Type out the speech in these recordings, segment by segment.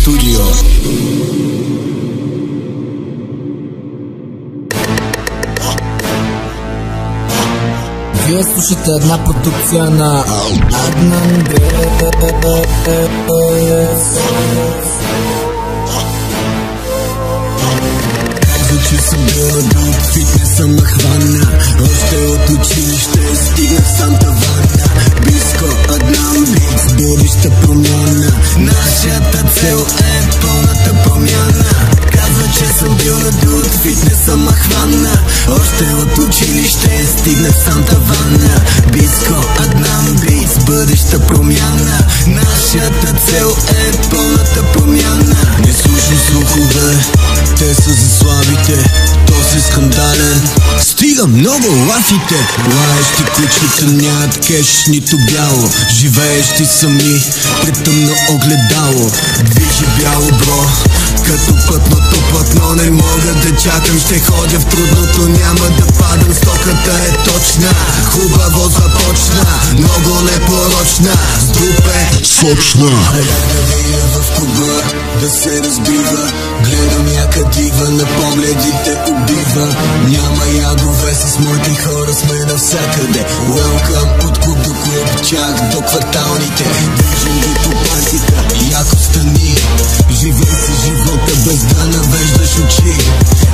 Studio. Вие слушате една продукция на Adnan Каза, че съм бил на друг, фитнеса ме хвана. Още от училище стигнах сам тавана. Близко Adnan Beats, бъдеща промяна. Нашата цел е пълната промяна. Казва, че съм бил на друг, фитнеса ме хвана. Още от училище стигнах сам тавана. Близко Adnan Beats, бъдеща промяна. Нашата цел е пълната промяна. Не слушай слухове, те са за слабите. Този скандален стига много лафите. Лаещи кучета нямат кеш, нито бяло. Живеещи сами пред тъмно огледало. Движи бяло бро, като пътното платно. Не мога да чакам, ще ходя в трудното. Няма да падам, стоката е точна. Хубаво започна, много непорочна. С групе сочна. Как да видя в клуба да се разбива. Гледам яка дива, на погледите убива. Няма ядове, с моите хора сме навсякъде. Welcome от клуб до клуб, чак до кварталните. Движим ги по пантика, яко стани. Живей си живота без да навеждаш очи.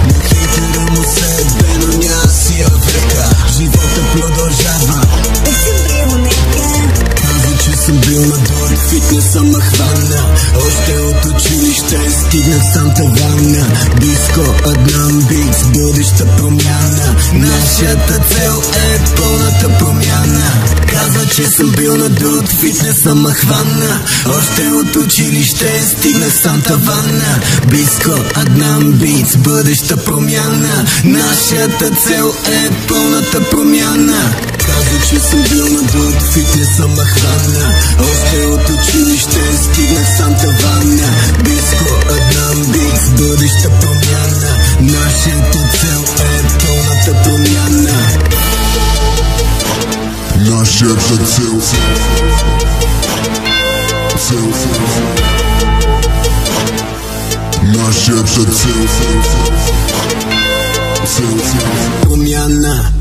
На хейтера му се бе, но няма си века. Живота продължава. Казва, че съм бил на дор, фитнеса ме хвана. Още от училище стигнах сам тавана. Близко Adnan Beats, бъдеща промяна. Нашата цел е пълната промяна. Казва, че съм бил на дуд, фитнеса ме хвана. Още от училище стигнах сам тавана. Близко Adnan Beats, бъдеща промяна. Нашата цел е пълната промяна. Казва, че съм бил на дуд, фитнеса ме хвана. Още от училище стигнах сам тавана. Близко Adnan Beats, бъдеща промяна. Нашата цел е пълната промяна. Нашата цел. Нашата цел. Промяна.